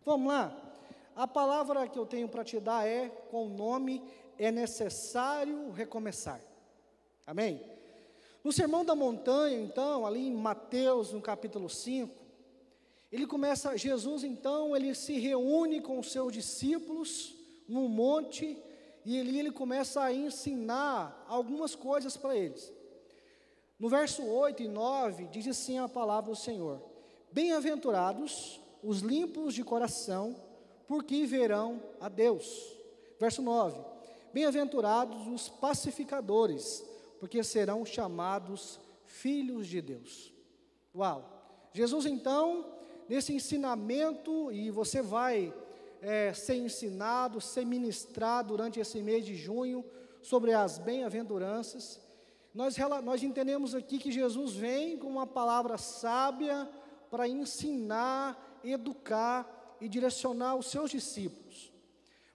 Vamos lá, a palavra que eu tenho para te dar com o nome, é necessário recomeçar, amém? No Sermão da Montanha, então, ali em Mateus, no capítulo 5, Jesus então, ele se reúne com os seus discípulos, num monte, e ali ele começa a ensinar algumas coisas para eles. No verso 8 e 9, diz assim a palavra do Senhor: bem-aventurados os limpos de coração, porque verão a Deus. Verso 9: bem-aventurados os pacificadores, porque serão chamados filhos de Deus. Uau! Jesus então, nesse ensinamento, e você vai ser ensinado, ser ministrado durante esse mês de junho, sobre as bem-aventuranças. Nós entendemos aqui que Jesus vem com uma palavra sábia para ensinar, educar e direcionar os seus discípulos.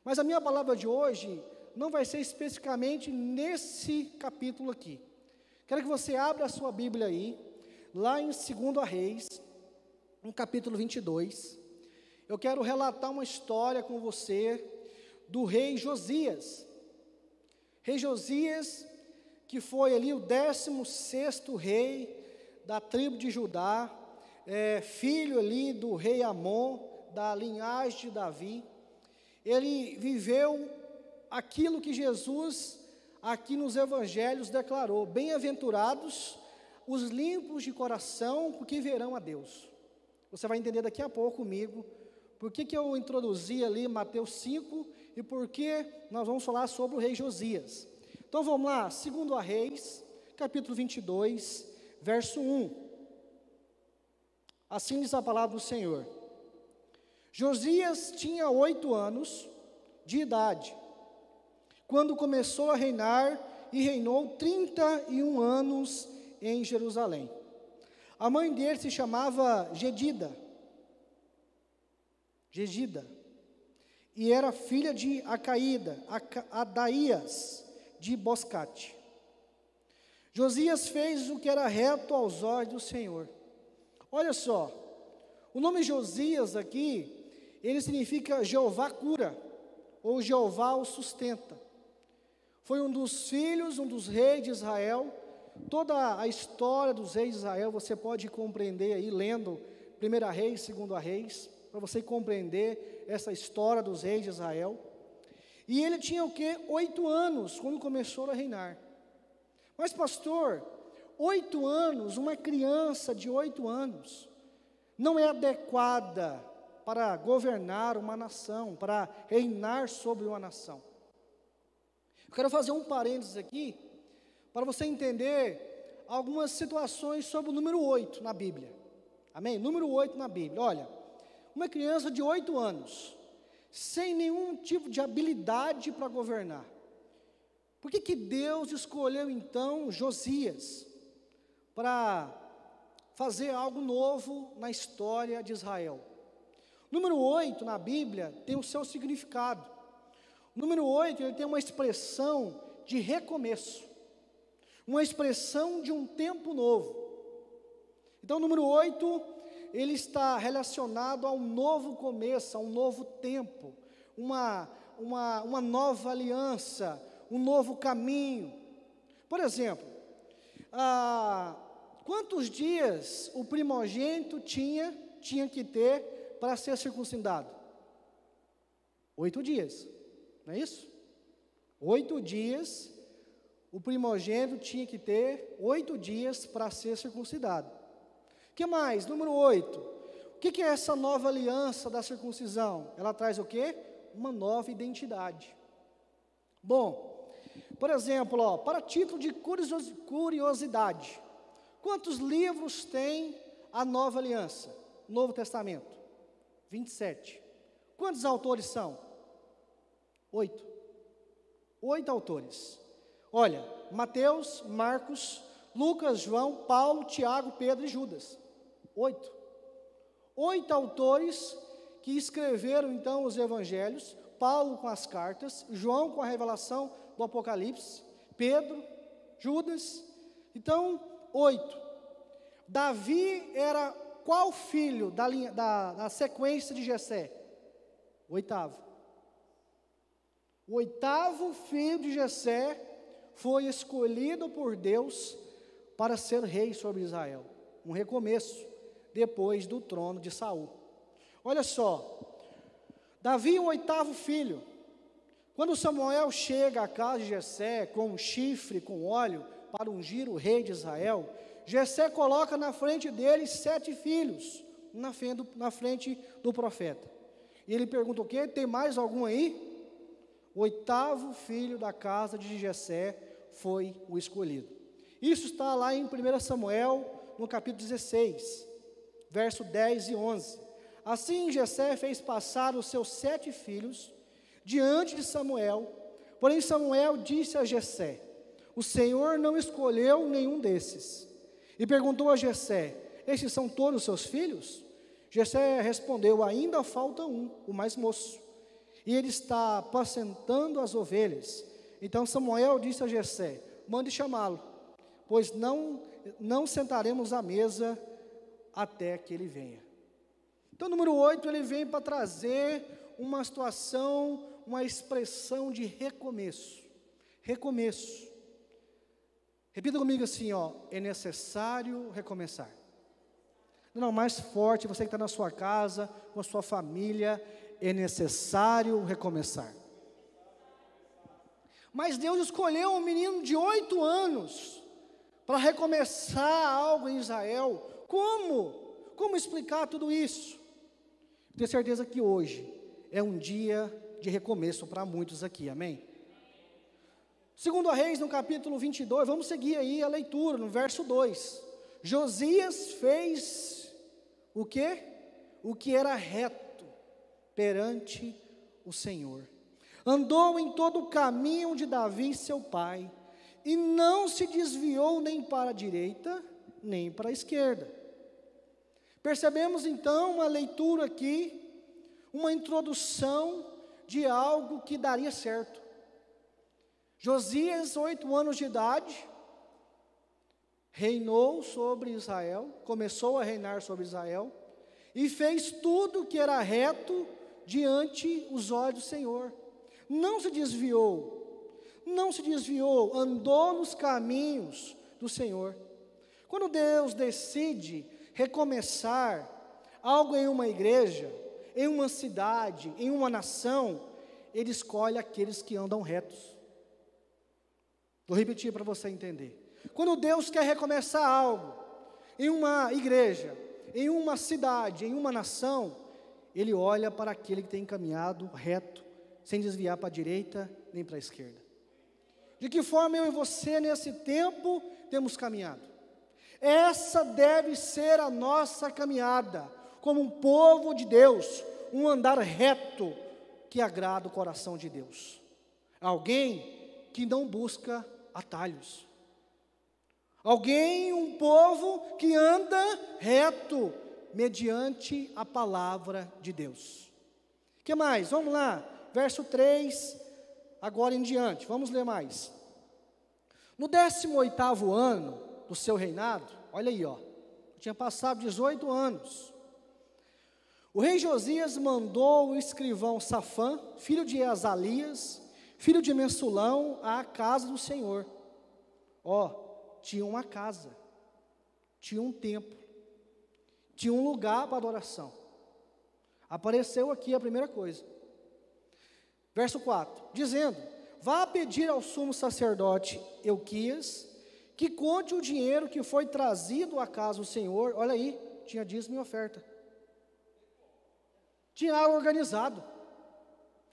Mas a minha palavra de hoje não vai ser especificamente nesse capítulo aqui. Quero que você abra a sua Bíblia aí, lá em 2 Reis, no capítulo 22. Eu quero relatar uma história com você do rei Josias. Rei Josias, que foi ali o 16º rei da tribo de Judá, filho ali do rei Amon, da linhagem de Davi. Ele viveu aquilo que Jesus, aqui nos evangelhos, declarou: bem-aventurados os limpos de coração, porque verão a Deus. Você vai entender daqui a pouco comigo, por que eu introduzi ali Mateus 5, e por que nós vamos falar sobre o rei Josias. Então vamos lá, 2 Reis, capítulo 22, verso 1. Assim diz a palavra do Senhor: Josias tinha 8 anos de idade, quando começou a reinar, e reinou 31 anos em Jerusalém. A mãe dele se chamava Gedida, e era filha de Adaías de Boscate. Josias fez o que era reto aos olhos do Senhor. Olha só, o nome Josias aqui, ele significa Jeová cura, ou Jeová o sustenta. Foi um dos filhos, um dos reis de Israel. Toda a história dos reis de Israel você pode compreender aí, lendo 1 Reis, 2 Reis, para você compreender essa história dos reis de Israel. E ele tinha o quê? 8 anos, quando começou a reinar. Mas pastor, 8 anos, uma criança de 8 anos, não é adequada para governar uma nação, para reinar sobre uma nação. Eu quero fazer um parênteses aqui, para você entender algumas situações sobre o número 8 na Bíblia. Amém? Número 8 na Bíblia. Olha, uma criança de 8 anos, sem nenhum tipo de habilidade para governar. Por que Deus escolheu então Josias para fazer algo novo na história de Israel? Número 8 na Bíblia tem o seu significado. O número 8, ele tem uma expressão de recomeço, uma expressão de um tempo novo. Então o número 8, ele está relacionado a um novo começo, a um novo tempo, uma nova aliança, um novo caminho. Por exemplo, quantos dias o primogênito tinha que ter para ser circuncidado? 8 dias, não é isso? 8 dias, o primogênito tinha que ter 8 dias para ser circuncidado. O que mais? Número 8. O que é essa nova aliança da circuncisão? Ela traz o quê? Uma nova identidade. Bom, por exemplo, para título de curiosidade, quantos livros tem a nova aliança, o Novo Testamento? 27. Quantos autores são? 8. 8 autores. Olha, Mateus, Marcos, Lucas, João, Paulo, Tiago, Pedro e Judas. 8. 8 autores que escreveram então os evangelhos. Paulo com as cartas, João com a revelação do Apocalipse, Pedro, Judas. Então, 8. Davi era qual filho da sequência de Jessé? O oitavo. O oitavo filho de Jessé foi escolhido por Deus para ser rei sobre Israel. Um recomeço depois do trono de Saul. Olha só, Davi, o oitavo filho. Quando Samuel chega à casa de Jessé com um chifre, com óleo, para ungir o rei de Israel, Jessé coloca na frente dele 7 filhos, na frente do profeta. E ele pergunta o quê? Tem mais algum aí? O oitavo filho da casa de Jessé foi o escolhido. Isso está lá em 1 Samuel, no capítulo 16, verso 10 e 11. Assim Jessé fez passar os seus 7 filhos diante de Samuel, porém Samuel disse a Jessé: o Senhor não escolheu nenhum desses. E perguntou a Jessé: estes são todos os seus filhos? Jessé respondeu: ainda falta um, o mais moço, e ele está apacentando as ovelhas. Então Samuel disse a Jessé: mande chamá-lo, pois não sentaremos à mesa até que ele venha. Então, número 8, ele vem para trazer uma situação, uma expressão de recomeço. Recomeço. Repita comigo assim, ó: é necessário recomeçar. Não, mais forte, você que está na sua casa, com a sua família, é necessário recomeçar. Mas Deus escolheu um menino de 8 anos para recomeçar algo em Israel. Como explicar tudo isso? Tenho certeza que hoje é um dia de recomeço para muitos aqui, amém? Segundo Reis, no capítulo 22, vamos seguir aí a leitura, no verso 2. Josias fez o quê? O que era reto perante o Senhor. Andou em todo o caminho de Davi, seu pai, e não se desviou nem para a direita, nem para a esquerda. Percebemos então uma leitura aqui, uma introdução de algo que daria certo. Josias, 8 anos de idade, reinou sobre Israel, começou a reinar sobre Israel, e fez tudo que era reto diante os olhos do Senhor. Não se desviou, andou nos caminhos do Senhor. Quando Deus decide recomeçar algo em uma igreja, em uma cidade, em uma nação, Ele escolhe aqueles que andam retos. Vou repetir para você entender. Quando Deus quer recomeçar algo, em uma igreja, em uma cidade, em uma nação, Ele olha para aquele que tem caminhado reto, sem desviar para a direita nem para a esquerda. De que forma eu e você nesse tempo temos caminhado? Essa deve ser a nossa caminhada, como um povo de Deus, um andar reto que agrada o coração de Deus. Alguém que não busca atalhos. Alguém, um povo que anda reto mediante a palavra de Deus. O que mais? Vamos lá, verso 3, agora em diante, vamos ler mais. No 18º ano do seu reinado, olha aí, ó, tinha passado 18 anos. O rei Josias mandou o escrivão Safã, filho de Azalias, filho de Mensulão, à casa do Senhor. Ó, tinha uma casa, tinha um templo, tinha um lugar para adoração. Apareceu aqui a primeira coisa. Verso 4, dizendo: vá pedir ao sumo sacerdote Euquias, que conte o dinheiro que foi trazido à casa do Senhor. Olha aí, tinha dízimo e oferta. Tinha algo organizado,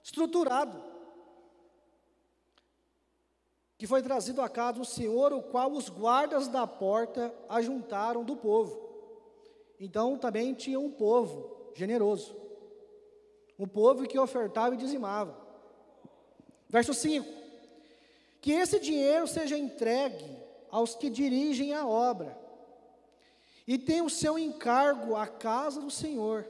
estruturado, que foi trazido à casa do Senhor, o qual os guardas da porta ajuntaram do povo. Então também tinha um povo generoso, um povo que ofertava e dizimava. Verso 5, que esse dinheiro seja entregue aos que dirigem a obra, e tem o seu encargo à casa do Senhor,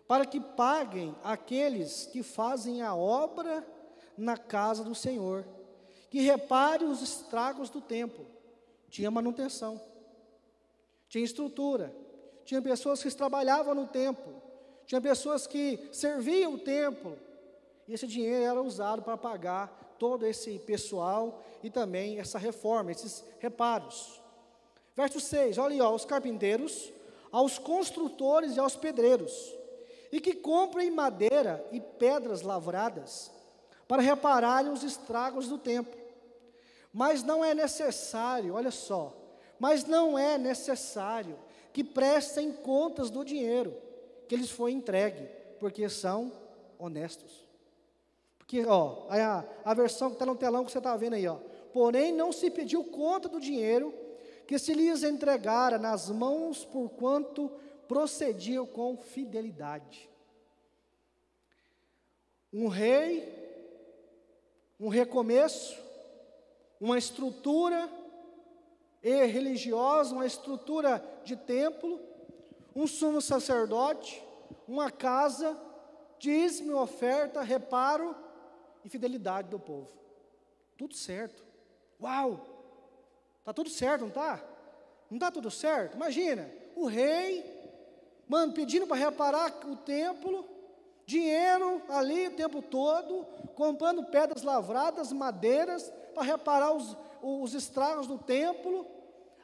para que paguem aqueles que fazem a obra na casa do Senhor, que repare os estragos do templo. Tinha manutenção, tinha estrutura, tinha pessoas que trabalhavam no templo, tinha pessoas que serviam o templo, e esse dinheiro era usado para pagar todo esse pessoal e também essa reforma, esses reparos. Verso 6, olha aí, aos carpinteiros, aos construtores e aos pedreiros, e que comprem madeira e pedras lavradas, para repararem os estragos do templo. Mas não é necessário, olha só, mas não é necessário que prestem contas do dinheiro que lhes foi entregue, porque são honestos. Porque, ó, a versão que está no telão que você está vendo aí, ó. Porém, não se pediu conta do dinheiro que se lhes entregara nas mãos, porquanto procediam com fidelidade. Um rei, um recomeço, uma estrutura religiosa, uma estrutura de templo, um sumo sacerdote, uma casa, dízimo, oferta, reparo e fidelidade do povo. Tudo certo. Uau! Está tudo certo, não está? Não está tudo certo? Imagina, o rei, pedindo para reparar o templo, dinheiro ali o tempo todo, comprando pedras lavradas, madeiras, para reparar os estragos do templo.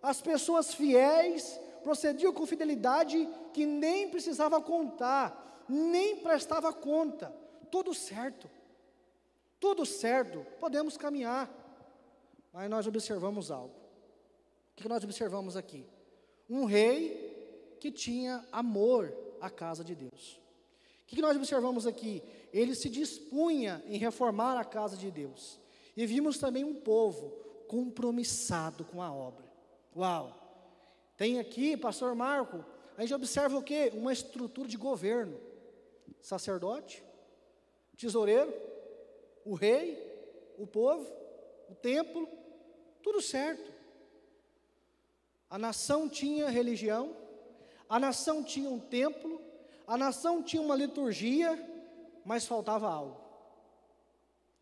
As pessoas fiéis procediam com fidelidade que nem precisava contar, nem prestava conta. Tudo certo, podemos caminhar. Mas nós observamos algo. O que nós observamos aqui? Um rei que tinha amor à casa de Deus. O que nós observamos aqui? Ele se dispunha em reformar a casa de Deus. E vimos também um povo compromissado com a obra. Uau! Tem aqui, pastor Marco, a gente observa o quê? Uma estrutura de governo. Sacerdote, tesoureiro, o rei, o povo, o templo, tudo certo. A nação tinha religião, a nação tinha um templo, a nação tinha uma liturgia, mas faltava algo.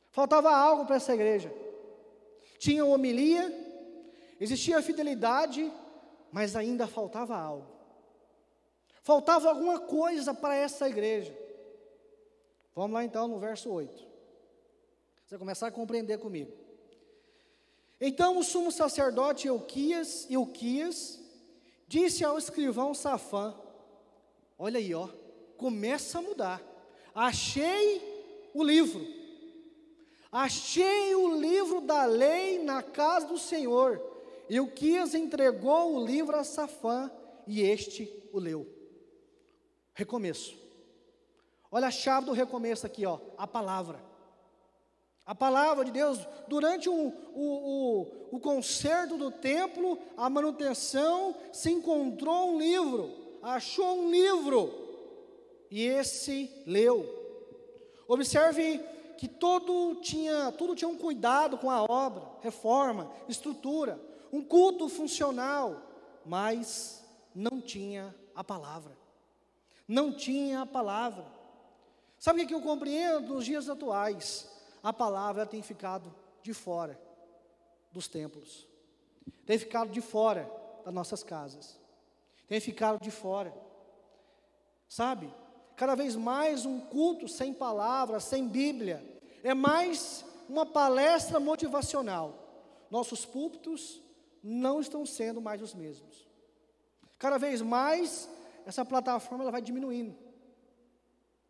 Faltava algo para essa igreja. Tinha homilia, existia fidelidade, mas ainda faltava algo. Faltava alguma coisa para essa igreja. Vamos lá então no verso 8. Você vai começar a compreender comigo. Então o sumo sacerdote Ilquias disse ao escrivão Safã, olha aí, ó, começa a mudar. Achei o livro da lei na casa do Senhor. Ilquias entregou o livro a Safã e este o leu. Recomeço. Olha a chave do recomeço aqui, ó, a palavra. A palavra de Deus, durante o conserto do templo, a manutenção, se encontrou um livro, achou um livro, e esse leu. Observe que tudo tinha um cuidado com a obra, reforma, estrutura, um culto funcional, mas não tinha a palavra. Não tinha a palavra. Sabe o que eu compreendo nos dias atuais? A palavra tem ficado de fora dos templos, tem ficado de fora das nossas casas, tem ficado de fora, sabe? Cada vez mais um culto sem palavra, sem Bíblia, é mais uma palestra motivacional. Nossos púlpitos não estão sendo mais os mesmos. Cada vez mais essa plataforma ela vai diminuindo.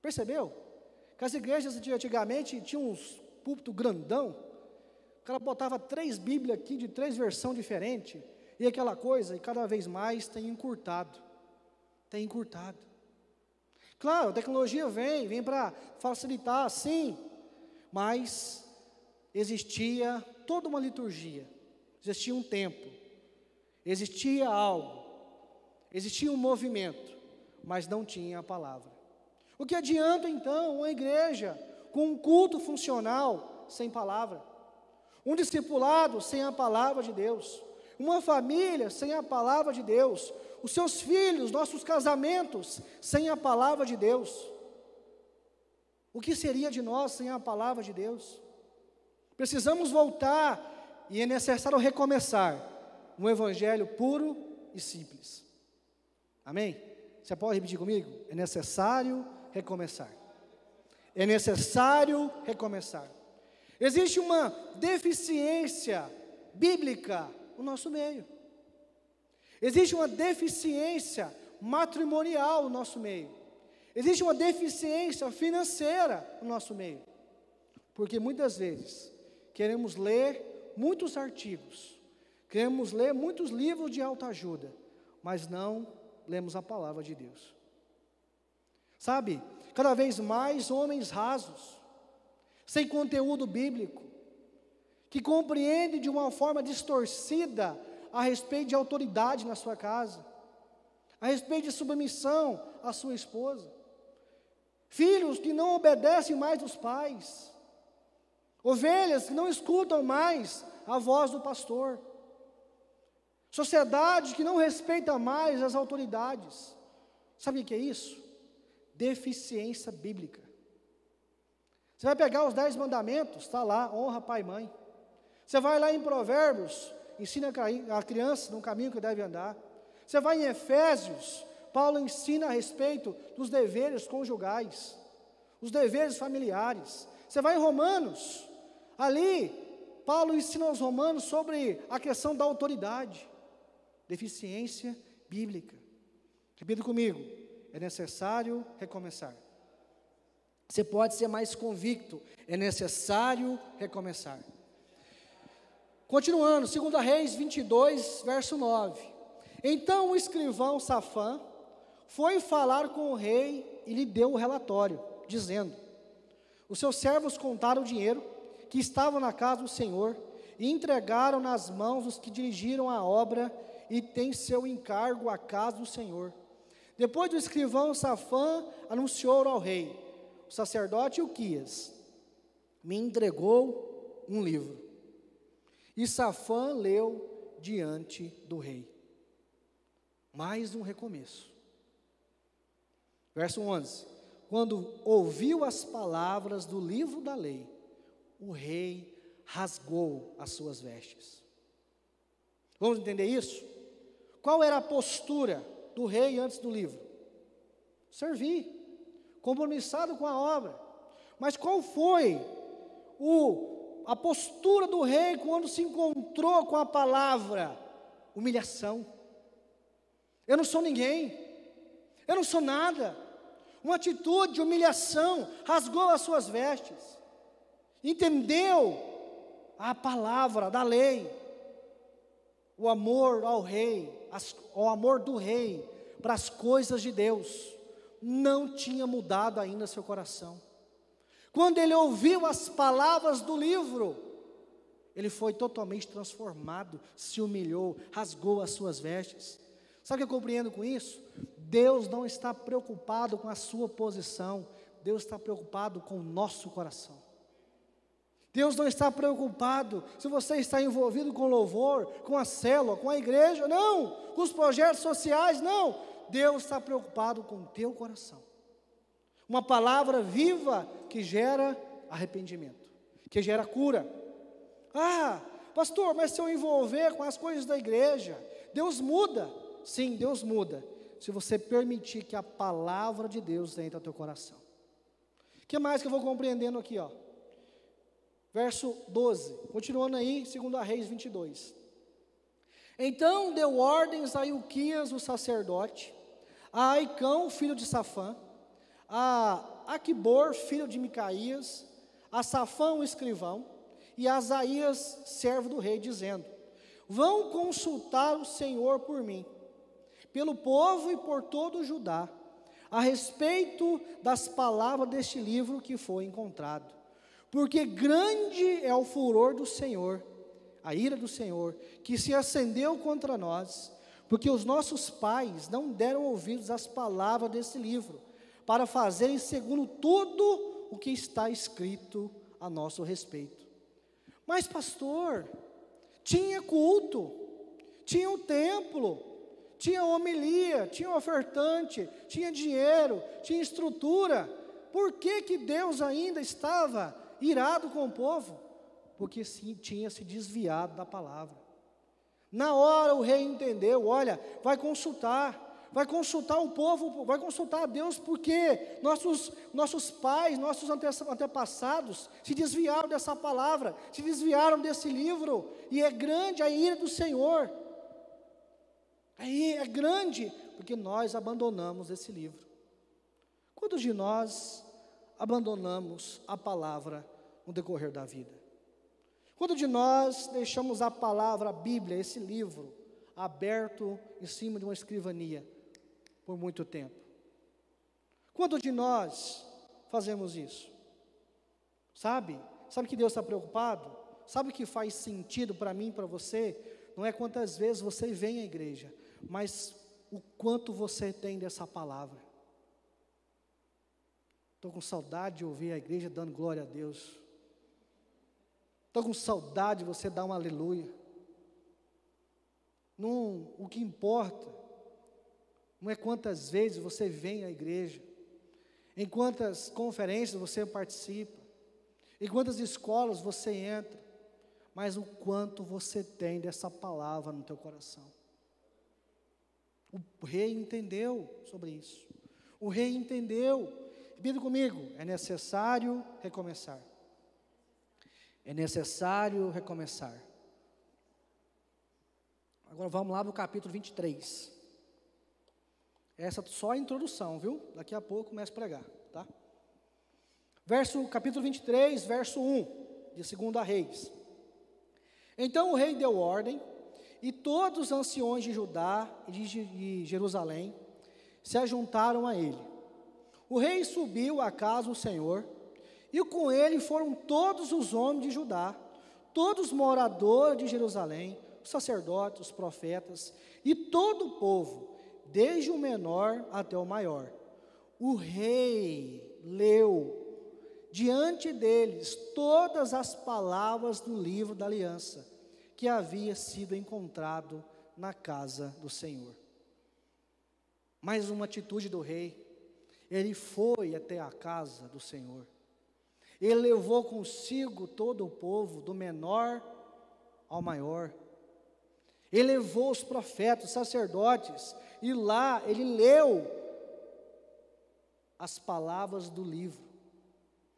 Percebeu? Que as igrejas de antigamente tinham uns púlpito grandão, o cara botava 3 Bíblias aqui de 3 versões diferentes, e aquela coisa, e cada vez mais tem encurtado. Claro, a tecnologia vem para facilitar, sim, mas existia toda uma liturgia, existia um tempo, existia algo, existia um movimento, mas não tinha a palavra. O que adianta então uma igreja com um culto funcional sem palavra, um discipulado sem a palavra de Deus, uma família sem a palavra de Deus, os seus filhos, nossos casamentos sem a palavra de Deus? O que seria de nós sem a palavra de Deus? Precisamos voltar e é necessário recomeçar um evangelho puro e simples. Amém? Você pode repetir comigo? É necessário recomeçar. É necessário recomeçar. Existe uma deficiência bíblica no nosso meio. Existe uma deficiência matrimonial no nosso meio. Existe uma deficiência financeira no nosso meio. Porque muitas vezes queremos ler muitos artigos, queremos ler muitos livros de autoajuda, mas não lemos a palavra de Deus. Sabe, cada vez mais homens rasos, sem conteúdo bíblico, que compreendem de uma forma distorcida a respeito de autoridade na sua casa, a respeito de submissão à sua esposa, filhos que não obedecem mais os pais, ovelhas que não escutam mais a voz do pastor, sociedade que não respeita mais as autoridades. Sabe o que é isso? Deficiência bíblica. Você vai pegar os 10 mandamentos, está lá, honra pai e mãe. Você vai lá em Provérbios, ensina a criança no caminho que deve andar. Você vai em Efésios, Paulo ensina a respeito dos deveres conjugais, os deveres familiares. Você vai em Romanos, ali, Paulo ensina aos romanos sobre a questão da autoridade. Deficiência bíblica. Repita comigo, é necessário recomeçar. Você pode ser mais convicto, é necessário recomeçar. Continuando, 2 Reis 22, verso 9. Então o escrivão Safã foi falar com o rei e lhe deu o relatório, dizendo: os seus servos contaram o dinheiro que estava na casa do Senhor e entregaram nas mãos dos que dirigiram a obra e tem seu encargo a casa do Senhor. Depois do escrivão Safã anunciou ao rei: o sacerdote Ilquias me entregou um livro. E Safã leu diante do rei. Mais um recomeço. Verso 11. Quando ouviu as palavras do livro da lei, o rei rasgou as suas vestes. Vamos entender isso? Qual era a postura do rei antes do livro? Servir, compromissado com a obra. Mas qual foi a postura do rei quando se encontrou com a palavra? Humilhação. Eu não sou ninguém, eu não sou nada. Uma atitude de humilhação, rasgou as suas vestes, entendeu a palavra da lei, o amor ao rei, o amor do rei para as coisas de Deus, não tinha mudado ainda seu coração. Quando ele ouviu as palavras do livro, ele foi totalmente transformado, se humilhou, rasgou as suas vestes. Sabe o que eu compreendo com isso? Deus não está preocupado com a sua posição, Deus está preocupado com o nosso coração. Deus não está preocupado se você está envolvido com louvor, com a célula, com a igreja, não, com os projetos sociais, não. Deus está preocupado com o teu coração. Uma palavra viva que gera arrependimento, que gera cura. Ah, pastor, mas se eu envolver com as coisas da igreja, Deus muda. Sim, Deus muda, se você permitir que a palavra de Deus entre ao teu coração. O que mais que eu vou compreendendo aqui, ó? Verso 12, continuando aí, 2 Reis 22. Então deu ordens a Ilquias, o sacerdote, a Aicão, filho de Safã, a Aquibor, filho de Micaías, a Safã, o escrivão, e a Asaías, servo do rei, dizendo: vão consultar o Senhor por mim, pelo povo e por todo o Judá, a respeito das palavras deste livro que foi encontrado. Porque grande é o furor do Senhor, a ira do Senhor, que se acendeu contra nós, porque os nossos pais não deram ouvidos às palavras desse livro, para fazerem segundo tudo o que está escrito a nosso respeito. Mas pastor, tinha culto, tinha o templo, tinha homilia, tinha ofertante, tinha dinheiro, tinha estrutura. Por que Deus ainda estava irado com o povo? porque sim, tinha se desviado da palavra. Na hora o rei entendeu, olha, vai consultar o povo, vai consultar a Deus, porque nossos pais, nossos antepassados se desviaram dessa palavra, se desviaram desse livro, e é grande a ira do Senhor. Aí é grande, porque nós abandonamos esse livro. Quantos de nós abandonamos a palavra no decorrer da vida? Quantos de nós deixamos a palavra, a Bíblia, esse livro, aberto em cima de uma escrivania por muito tempo? Quantos de nós fazemos isso? Sabe que Deus está preocupado? Sabe o que faz sentido para mim e para você? Não é quantas vezes você vem à igreja, mas o quanto você tem dessa palavra. Estou com saudade de ouvir a igreja dando glória a Deus. Estou com saudade de você dar um aleluia. O que importa não é quantas vezes você vem à igreja, em quantas conferências você participa, em quantas escolas você entra, mas o quanto você tem dessa palavra no teu coração. O rei entendeu sobre isso. O rei entendeu. Repita comigo, é necessário recomeçar. É necessário recomeçar. Agora vamos lá para o capítulo 23. Essa só a introdução, viu? Daqui a pouco começo a pregar, tá? Capítulo 23, verso 1, de 2 Reis. Então o rei deu ordem, e todos os anciões de Judá e de Jerusalém se ajuntaram a ele. O rei subiu à casa do Senhor, e com ele foram todos os homens de Judá, todos os moradores de Jerusalém, os sacerdotes, os profetas, e todo o povo, desde o menor até o maior. O rei leu diante deles todas as palavras do livro da aliança, que havia sido encontrado na casa do Senhor. Mais uma atitude do rei. Ele foi até a casa do Senhor. Ele levou consigo todo o povo, do menor ao maior. Ele levou os profetas, os sacerdotes, e lá ele leu as palavras do livro.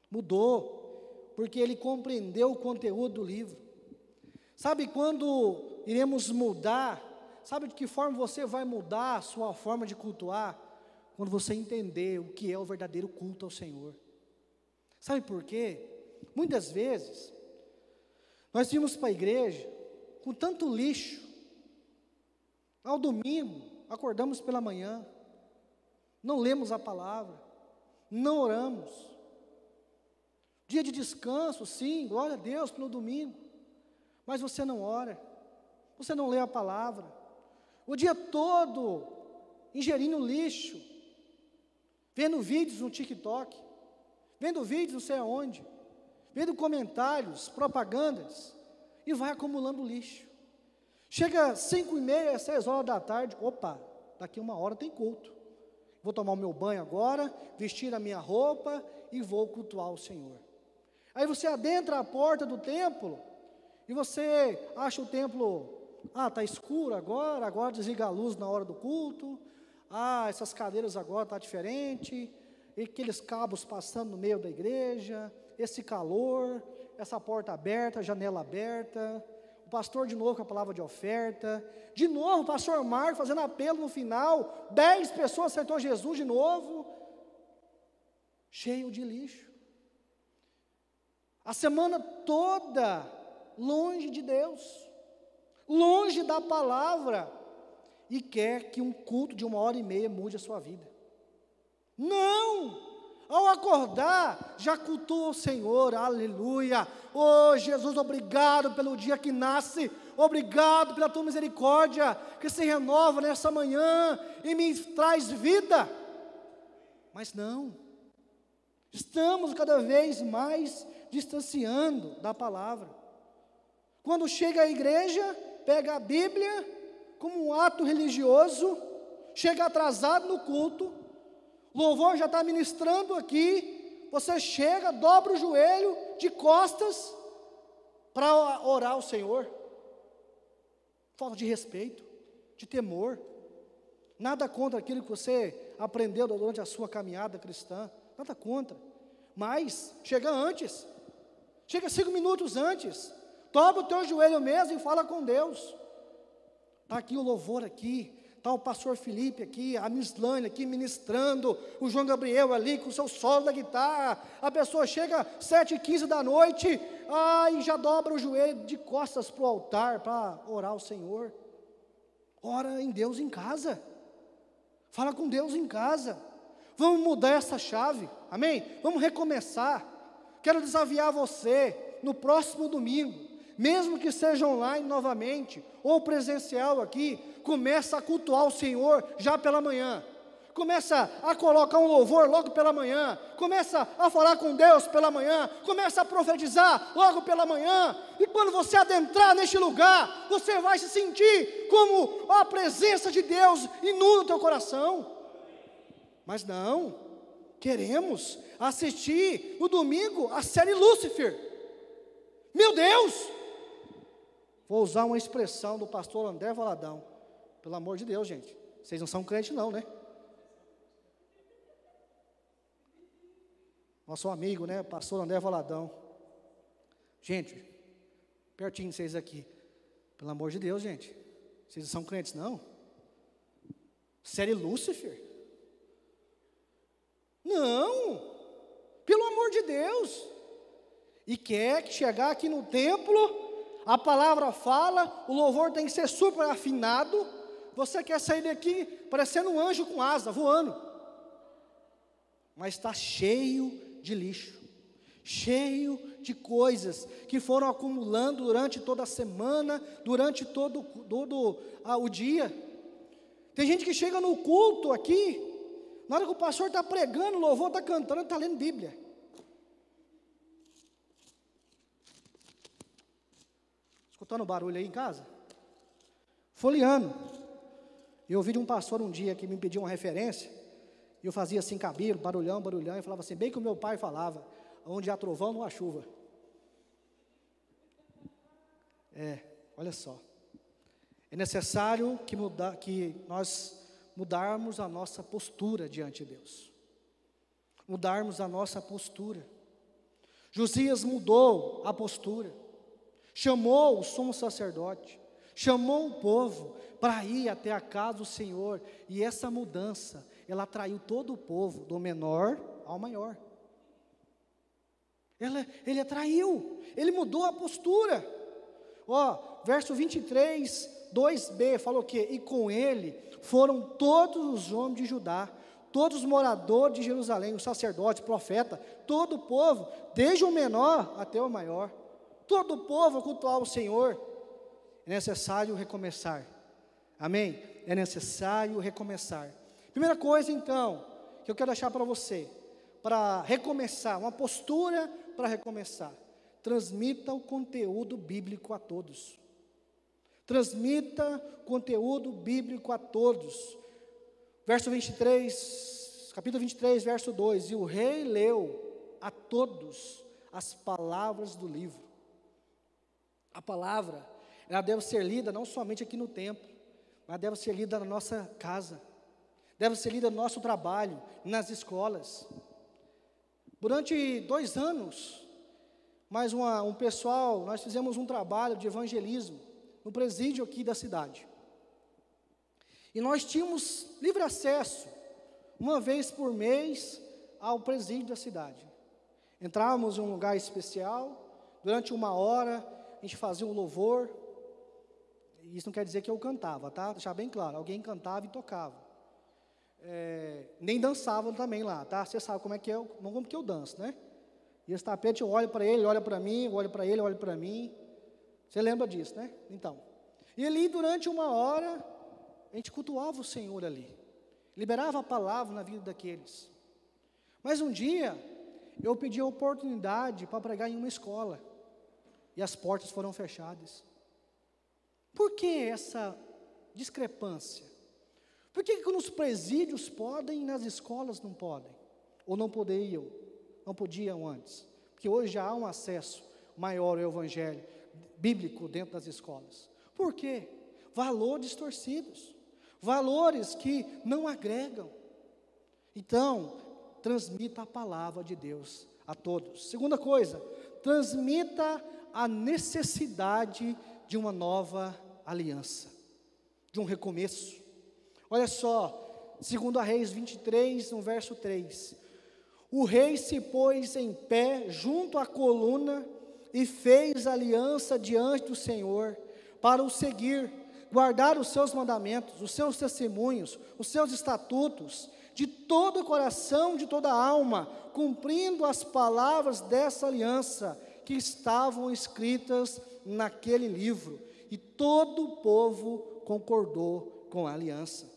Mudou, porque ele compreendeu o conteúdo do livro. Sabe quando iremos mudar? Sabe de que forma você vai mudar a sua forma de cultuar? Quando você entender o que é o verdadeiro culto ao Senhor. Sabe por quê? Muitas vezes, nós vimos para a igreja com tanto lixo. Ao domingo, acordamos pela manhã, não lemos a palavra, não oramos. Dia de descanso, sim, glória a Deus pelo domingo, mas você não ora, você não lê a palavra, o dia todo ingerindo lixo, vendo vídeos no TikTok, vendo vídeos não sei aonde, vendo comentários, propagandas, e vai acumulando lixo. Chega 5h30, 6 da tarde, opa, daqui 1 hora tem culto. Vou tomar o meu banho agora, vestir a minha roupa e vou cultuar o Senhor. Aí você adentra a porta do templo e você acha o templo, está escuro agora desliga a luz na hora do culto, essas cadeiras agora está diferente, e aqueles cabos passando no meio da igreja, esse calor, essa porta aberta, janela aberta, o pastor de novo com a palavra de oferta, de novo o pastor Marco fazendo apelo no final, 10 pessoas aceitou Jesus de novo, cheio de lixo, a semana toda longe de Deus, longe da palavra, e quer que um culto de 1h30 mude a sua vida. Não! Ao acordar, já cultua o Senhor, aleluia. Oh Jesus, obrigado pelo dia que nasce, obrigado pela tua misericórdia, que se renova nessa manhã e me traz vida. Mas não, estamos cada vez mais distanciando da palavra. Quando chega à igreja, pega a Bíblia como um ato religioso, chega atrasado no culto, louvor já está ministrando aqui, você chega, dobra o joelho de costas para orar ao Senhor. Falta de respeito, de temor. Nada contra aquilo que você aprendeu durante a sua caminhada cristã, nada contra. Mas chega antes, chega 5 minutos antes, dobra o teu joelho mesmo e fala com Deus. Está aqui o louvor aqui, está o pastor Felipe aqui, a Mislane aqui ministrando, o João Gabriel ali com o seu solo da guitarra. A pessoa chega 7h15 da noite, e já dobra o joelho de costas para o altar para orar ao Senhor. Ora em Deus em casa, fala com Deus em casa. Vamos mudar essa chave, amém? Vamos recomeçar. Quero desafiar você no próximo domingo, mesmo que seja online novamente, ou presencial aqui, começa a cultuar o Senhor já pela manhã. Começa a colocar um louvor logo pela manhã. Começa a falar com Deus pela manhã. Começa a profetizar logo pela manhã. E quando você adentrar neste lugar, você vai se sentir como a presença de Deus inunda o teu coração. Mas não, queremos assistir no domingo a série Lúcifer. Meu Deus! Vou usar uma expressão do pastor André Valadão. Pelo amor de Deus, gente, vocês não são crentes não, né? Nosso amigo, né, pastor André Valadão. Gente, pertinho de vocês aqui. Pelo amor de Deus, gente, vocês não são crentes não? Série Lúcifer? Não, pelo amor de Deus. E quer que chegar aqui no templo, a palavra fala, o louvor tem que ser super afinado. Você quer sair daqui parecendo um anjo com asa, voando. Mas está cheio de lixo, cheio de coisas que foram acumulando durante toda a semana, durante todo o dia. Tem gente que chega no culto aqui, na hora que o pastor está pregando, o louvor está cantando, está lendo Bíblia. Escutando o barulho aí em casa? Folheando. Eu ouvi de um pastor um dia que me pediu uma referência, e eu fazia assim, cabelo, barulhão, e falava assim, bem que o meu pai falava, onde há trovão não há chuva. Olha só. É necessário que nós mudarmos a nossa postura diante de Deus. Mudarmos a nossa postura. Josias mudou a postura. Chamou o sumo sacerdote. Chamou o povo para ir até a casa do Senhor. E essa mudança, ela atraiu todo o povo, do menor ao maior. Ele atraiu, ele mudou a postura. Verso 23, 2b, fala o quê? E com ele foram todos os homens de Judá, todos os moradores de Jerusalém, os sacerdotes, profeta, todo o povo, desde o menor até o maior. Todo o povo cultuar o Senhor. É necessário recomeçar. Amém? É necessário recomeçar. Primeira coisa, então, que eu quero deixar para você, para recomeçar, uma postura para recomeçar. Transmita o conteúdo bíblico a todos. Transmita conteúdo bíblico a todos. Verso 23, capítulo 23, verso 2. E o rei leu a todos as palavras do livro. A palavra, ela deve ser lida não somente aqui no templo, mas deve ser lida na nossa casa. Deve ser lida no nosso trabalho, nas escolas. Durante 2 anos, um pessoal, nós fizemos um trabalho de evangelismo no presídio aqui da cidade. E nós tínhamos livre acesso, uma vez por mês, ao presídio da cidade. Entrávamos em um lugar especial, durante 1 hora, a gente fazia um louvor. Isso não quer dizer que eu cantava, tá? Deixar bem claro, alguém cantava e tocava. Nem dançava também lá, tá? Você sabe como é que é, não como que eu danço, né? E esse tapete, eu olho para ele, olha para mim, eu olho para ele, olho para mim. Você lembra disso, né? Então, e ali durante 1 hora, a gente cultuava o Senhor ali. Liberava a palavra na vida daqueles. Mas um dia, eu pedi a oportunidade para pregar em uma escola. E as portas foram fechadas. Por que essa discrepância? Por que nos presídios podem e nas escolas não podem? Ou não podiam antes? Porque hoje já há um acesso maior ao Evangelho. bíblico dentro das escolas. Por quê? Valores distorcidos, valores que não agregam. Então, transmita a palavra de Deus a todos. Segunda coisa, transmita a necessidade de uma nova aliança, de um recomeço. Olha só, 2 Reis 23, no verso 3. O rei se pôs em pé junto à coluna e fez aliança diante do Senhor para o seguir, guardar os seus mandamentos, os seus testemunhos, os seus estatutos, de todo o coração, de toda a alma, cumprindo as palavras dessa aliança que estavam escritas naquele livro. E todo o povo concordou com a aliança.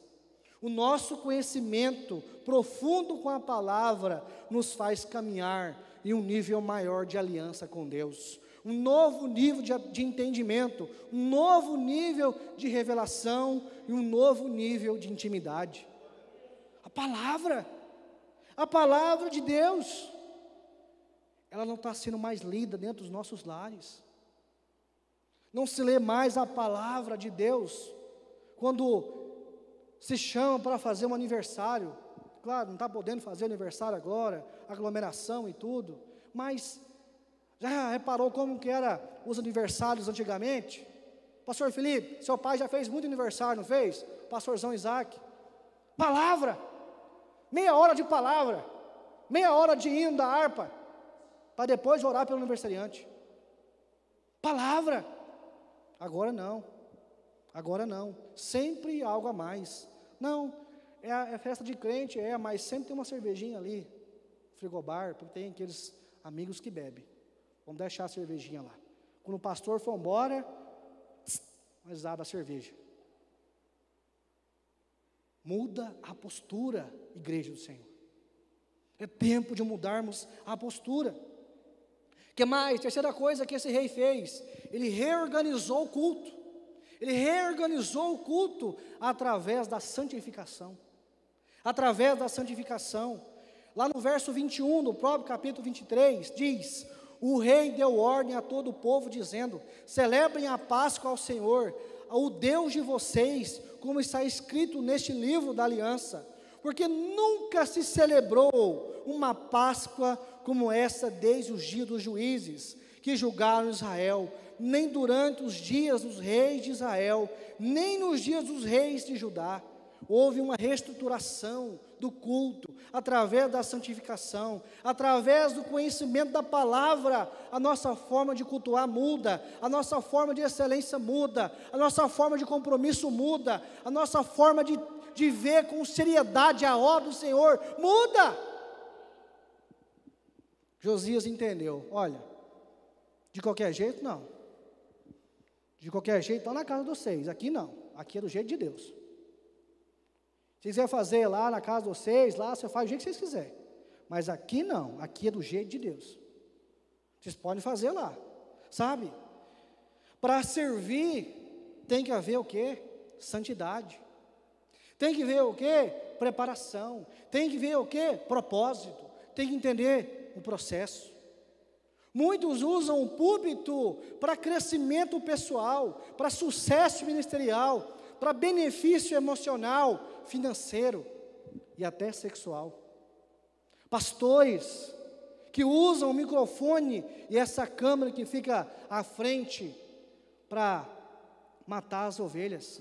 O nosso conhecimento profundo com a palavra nos faz caminhar em um nível maior de aliança com Deus, um novo nível de entendimento, um novo nível de revelação e um novo nível de intimidade. A palavra de Deus, ela não está sendo mais lida dentro dos nossos lares. Não se lê mais a palavra de Deus quando se chama para fazer um aniversário. Claro, não está podendo fazer aniversário agora, aglomeração e tudo, mas já reparou como que eram os aniversários antigamente? Pastor Felipe, seu pai já fez muito aniversário, não fez? Pastorzão Isaac. Palavra, meia hora de palavra, meia hora de hino da harpa, para depois orar pelo aniversariante. Palavra. Agora não, sempre algo a mais. Não, é festa de crente, mas sempre tem uma cervejinha ali, frigobar, porque tem aqueles amigos que bebem. Vamos deixar a cervejinha lá. Quando o pastor for embora, nós abre a cerveja. Muda a postura, igreja do Senhor. É tempo de mudarmos a postura. Que mais? Terceira coisa que esse rei fez, ele reorganizou o culto. Ele reorganizou o culto através da santificação. Através da santificação. Lá no verso 21 do próprio capítulo 23, diz: o rei deu ordem a todo o povo, dizendo: celebrem a Páscoa ao Senhor, o Deus de vocês, como está escrito neste livro da aliança. Porque nunca se celebrou uma Páscoa como essa desde os dias dos juízes, que julgaram Israel, nem durante os dias dos reis de Israel, nem nos dias dos reis de Judá. Houve uma reestruturação do culto, através da santificação, através do conhecimento da palavra. A nossa forma de cultuar muda, a nossa forma de excelência muda, a nossa forma de compromisso muda, a nossa forma de ver com seriedade a obra do Senhor muda. Josias entendeu, olha, de qualquer jeito não, de qualquer jeito está na casa de vocês, aqui não, aqui é do jeito de Deus. Se quiser fazer lá na casa de vocês, lá você faz do jeito que vocês quiserem, mas aqui não, aqui é do jeito de Deus. Vocês podem fazer lá, sabe? Para servir tem que haver o quê? Santidade. Tem que ver o quê? Preparação. Tem que ver o quê? Propósito. Tem que entender o processo. Muitos usam o púlpito para crescimento pessoal, para sucesso ministerial, para benefício emocional, financeiro e até sexual. Pastores que usam o microfone e essa câmera que fica à frente para matar as ovelhas,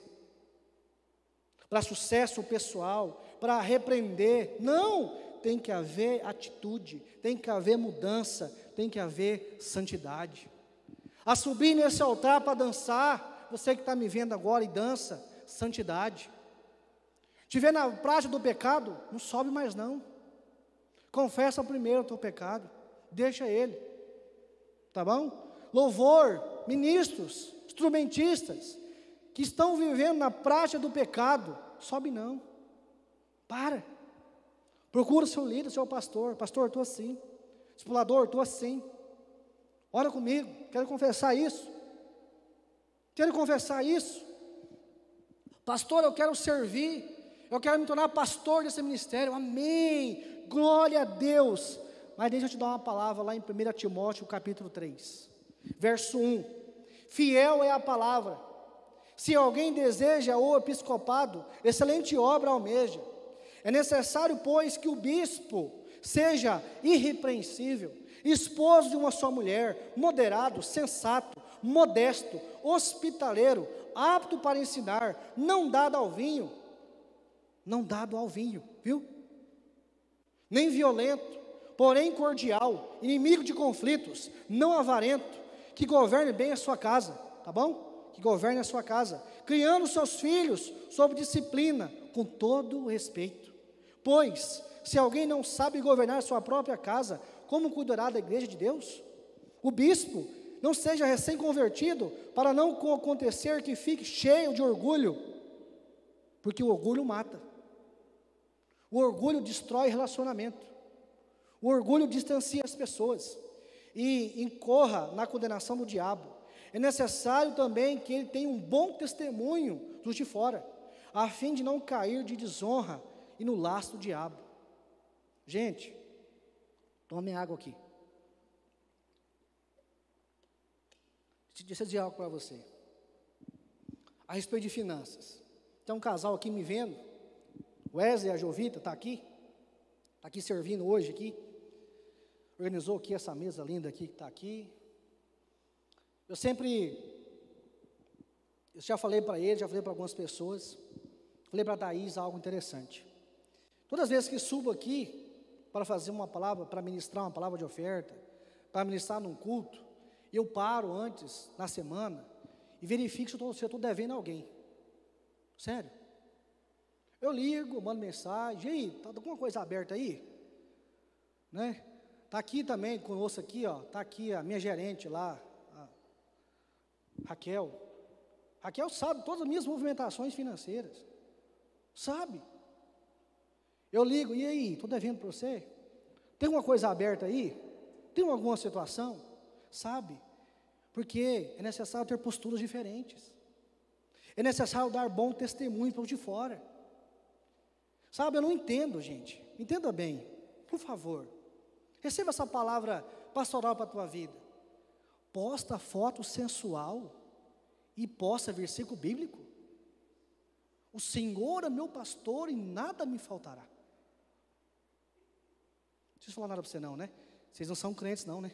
para sucesso pessoal, para repreender. Não, tem que haver atitude, tem que haver mudança, tem que haver santidade. A subir nesse altar para dançar, você que está me vendo agora e dança, santidade. Estiver na prática do pecado, não sobe mais não. Confessa primeiro o teu pecado, deixa ele, tá bom? Louvor, ministros, instrumentistas, que estão vivendo na prática do pecado, sobe não, para, procura o seu líder, seu pastor, estou assim, discipulador, estou assim, ora comigo, quero confessar isso, pastor, eu quero servir, eu quero me tornar pastor desse ministério, amém, glória a Deus. Mas deixa eu te dar uma palavra lá em 1 Timóteo capítulo 3, verso 1, fiel é a palavra. Se alguém deseja o episcopado, excelente obra almeja. É necessário, pois, que o bispo seja irrepreensível, esposo de uma só mulher, moderado, sensato, modesto, hospitaleiro, apto para ensinar, não dado ao vinho, viu? Nem violento, porém cordial, inimigo de conflitos, não avarento, que governe bem a sua casa, tá bom? Que governe a sua casa, criando seus filhos sob disciplina, com todo respeito. Pois, se alguém não sabe governar sua própria casa, como cuidará da igreja de Deus? O bispo não seja recém-convertido, para não acontecer que fique cheio de orgulho, porque o orgulho mata. O orgulho destrói relacionamento. O orgulho distancia as pessoas e incorra na condenação do diabo. É necessário também que ele tenha um bom testemunho dos de fora, a fim de não cair de desonra e no laço do diabo. Gente, tome água aqui. Deixa eu dizer algo para você. A respeito de finanças. Tem um casal aqui me vendo. O Wesley e a Jovita está aqui servindo hoje aqui. Organizou aqui essa mesa linda aqui que está aqui. Eu já falei para ele, já falei para algumas pessoas. Falei para a Thaís algo interessante. Todas as vezes que subo aqui para fazer uma palavra, para ministrar uma palavra de oferta, para ministrar num culto, eu paro antes, na semana, e verifico se eu estou devendo a alguém. Sério. Eu ligo, mando mensagem, e aí, está alguma coisa aberta aí? Né? Está aqui também, conosco aqui, ó, está aqui a minha gerente lá, a Raquel. Raquel sabe todas as minhas movimentações financeiras. Sabe. Eu ligo, e aí, estou devendo para você? Tem alguma coisa aberta aí? Tem alguma situação? Sabe? Porque é necessário ter posturas diferentes. É necessário dar bom testemunho para os de fora. Sabe, eu não entendo, gente. Entenda bem, por favor. Receba essa palavra pastoral para a tua vida. Posta foto sensual e posta versículo bíblico. O Senhor é meu pastor e nada me faltará. Não preciso falar nada para você não, né? Vocês não são crentes não, né?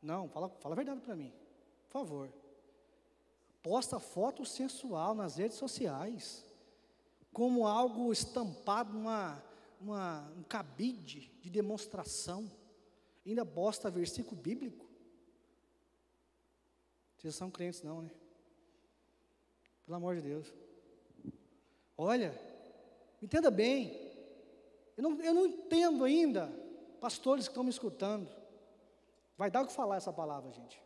Não, fala a verdade para mim, por favor. Posta foto sensual nas redes sociais, como algo estampado, um cabide de demonstração. Ainda posta versículo bíblico. Vocês não são crentes não, né? Pelo amor de Deus. Olha, entenda bem. Eu não entendo ainda, pastores que estão me escutando. Vai dar o que falar essa palavra, gente.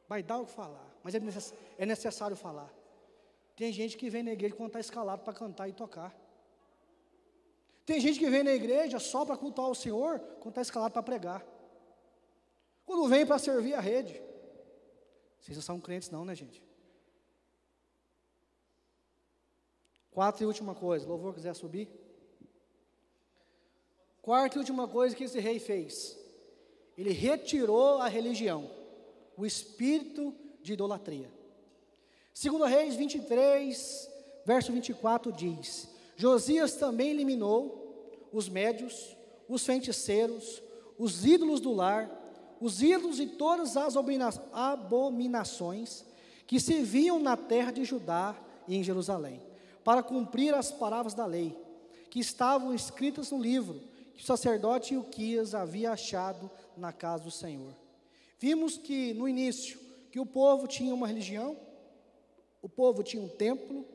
Vai dar o que falar. Mas é necessário falar. Tem gente que vem na igreja quando está escalado para cantar e tocar. Tem gente que vem na igreja só para cultuar o Senhor quando está escalado para pregar. Quando vem para servir a rede. Vocês não são crentes não, né, gente? Quarta e última coisa, louvor quiser subir. Quarta e última coisa que esse rei fez. Ele retirou a religião, o espírito de idolatria. 2 Reis 23, verso 24 diz: Josias também eliminou os médios, os feiticeiros, os ídolos do lar, os ídolos e todas as abominações que se viam na terra de Judá e em Jerusalém, para cumprir as palavras da lei, que estavam escritas no livro, que o sacerdote Ilquias havia achado na casa do Senhor. Vimos que no início, que o povo tinha uma religião, o povo tinha um templo,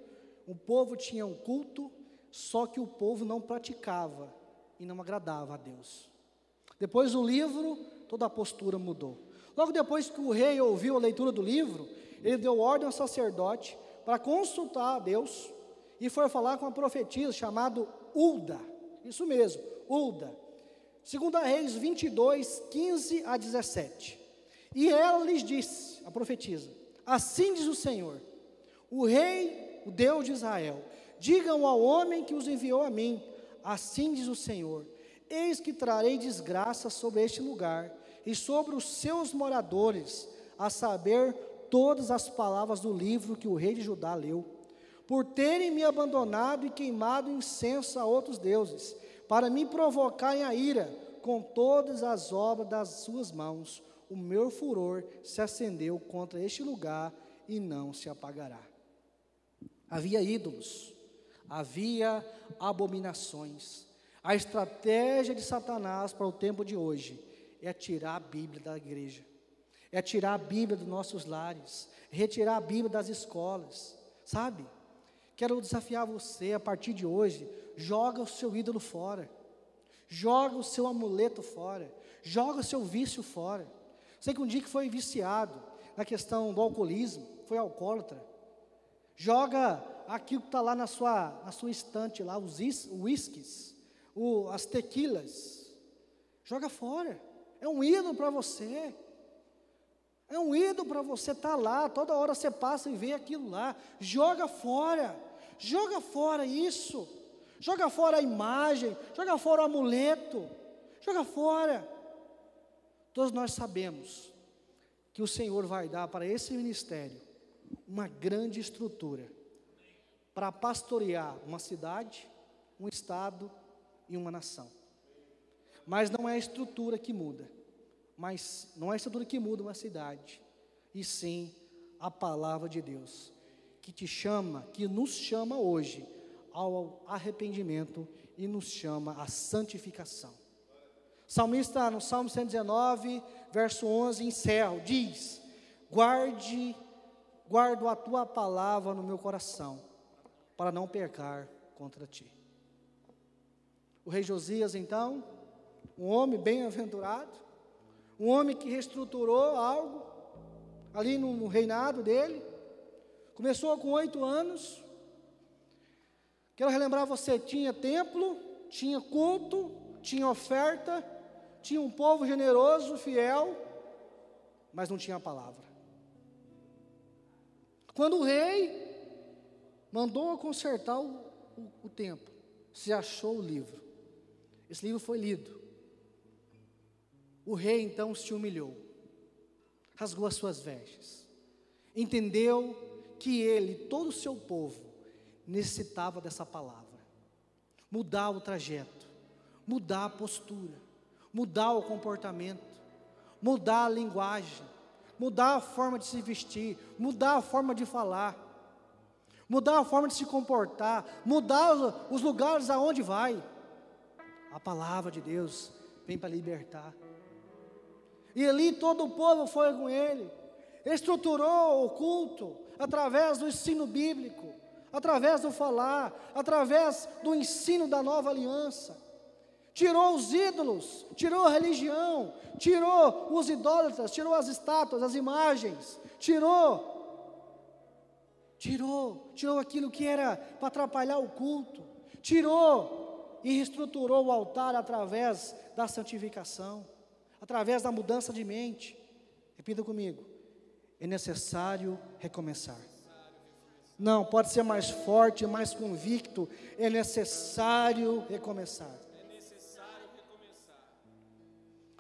o povo tinha um culto, só que o povo não praticava e não agradava a Deus. Depois do livro, toda a postura mudou. Logo depois que o rei ouviu a leitura do livro, ele deu ordem ao sacerdote para consultar a Deus e foi falar com a profetisa chamada Hulda. Isso mesmo, Hulda. 2 Reis 22, 15 a 17. E ela lhes disse, a profetisa: assim diz o Senhor, o rei, o Deus de Israel, digam ao homem que os enviou a mim, assim diz o Senhor, eis que trarei desgraça sobre este lugar, e sobre os seus moradores, a saber, todas as palavras do livro que o rei de Judá leu, por terem me abandonado e queimado incenso a outros deuses, para me provocarem a ira com todas as obras das suas mãos. O meu furor se acendeu contra este lugar e não se apagará. Havia ídolos, havia abominações. A estratégia de Satanás para o tempo de hoje é tirar a Bíblia da igreja, é tirar a Bíblia dos nossos lares, retirar a Bíblia das escolas, sabe? Quero desafiar você, a partir de hoje, joga o seu ídolo fora, joga o seu amuleto fora, joga o seu vício fora. Sei que um dia que foi viciado na questão do alcoolismo, foi alcoólatra, joga aquilo que está lá na sua estante, lá, os whiskies, as tequilas, joga fora. É um ídolo para você, é um ídolo para você estar lá, toda hora você passa e vê aquilo lá, joga fora isso, joga fora a imagem, joga fora o amuleto, joga fora. Todos nós sabemos que o Senhor vai dar para esse ministério uma grande estrutura, para pastorear uma cidade, um estado e uma nação. Mas não é a estrutura que muda, uma cidade, e sim a palavra de Deus, que te chama, que nos chama hoje ao arrependimento e nos chama à santificação. Salmista, no Salmo 119, verso 11, encerra, diz: guardo a tua palavra no meu coração, para não pecar contra ti. O rei Josias, então, um homem bem-aventurado, um homem que reestruturou algo ali no reinado dele, começou com 8 anos. Quero relembrar você, tinha templo, tinha culto, tinha oferta, tinha um povo generoso, fiel, mas não tinha a palavra. Quando o rei mandou consertar o templo, se achou o livro. Esse livro foi lido. O rei então se humilhou, rasgou as suas vestes, entendeu que ele, todo o seu povo, necessitava dessa palavra, mudar o trajeto, mudar a postura, mudar o comportamento, mudar a linguagem, mudar a forma de se vestir, mudar a forma de falar, mudar a forma de se comportar, mudar os lugares aonde vai. A palavra de Deus vem para libertar. E ali todo o povo foi com ele, estruturou o culto através do ensino bíblico, através do falar, através do ensino da nova aliança. Tirou os ídolos, tirou a religião, tirou os idólatras, tirou as estátuas, as imagens, tirou aquilo que era para atrapalhar o culto, tirou e reestruturou o altar através da santificação, através da mudança de mente. Repita comigo: é necessário recomeçar. Não, pode ser mais forte, mais convicto. É necessário recomeçar.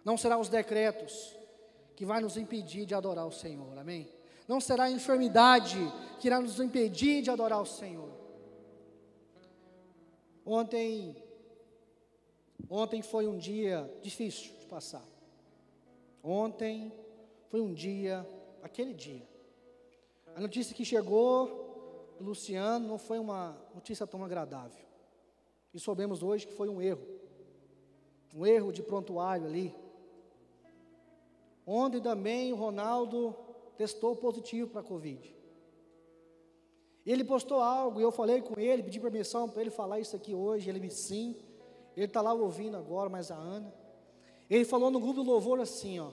Não será os decretos que vai nos impedir de adorar o Senhor, amém? Não será a enfermidade que irá nos impedir de adorar o Senhor. Ontem foi um dia difícil de passar. Ontem foi um dia, aquele dia. A notícia que chegou do Luciano não foi uma notícia tão agradável. E soubemos hoje que foi um erro de prontuário ali. Ontem também o Ronaldo testou positivo para a Covid. Ele postou algo e eu falei com ele, pedi permissão para ele falar isso aqui hoje. Ele me disse sim. Ele está lá ouvindo agora, mas a Ana. Ele falou no grupo do louvor assim, ó.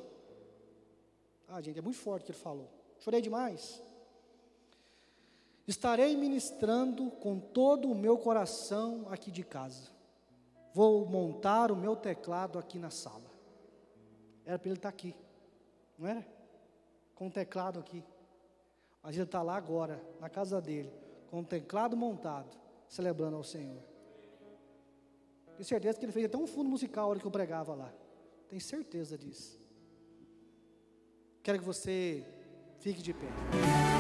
Gente, é muito forte o que ele falou. Chorei demais. Estarei ministrando com todo o meu coração aqui de casa. Vou montar o meu teclado aqui na sala. Era para ele estar aqui, não era? Com o teclado aqui. Mas ele está lá agora, na casa dele, com o teclado montado, celebrando ao Senhor. Tenho certeza que ele fez até um fundo musical a hora que eu pregava lá. Tenho certeza disso. Quero que você fique de pé.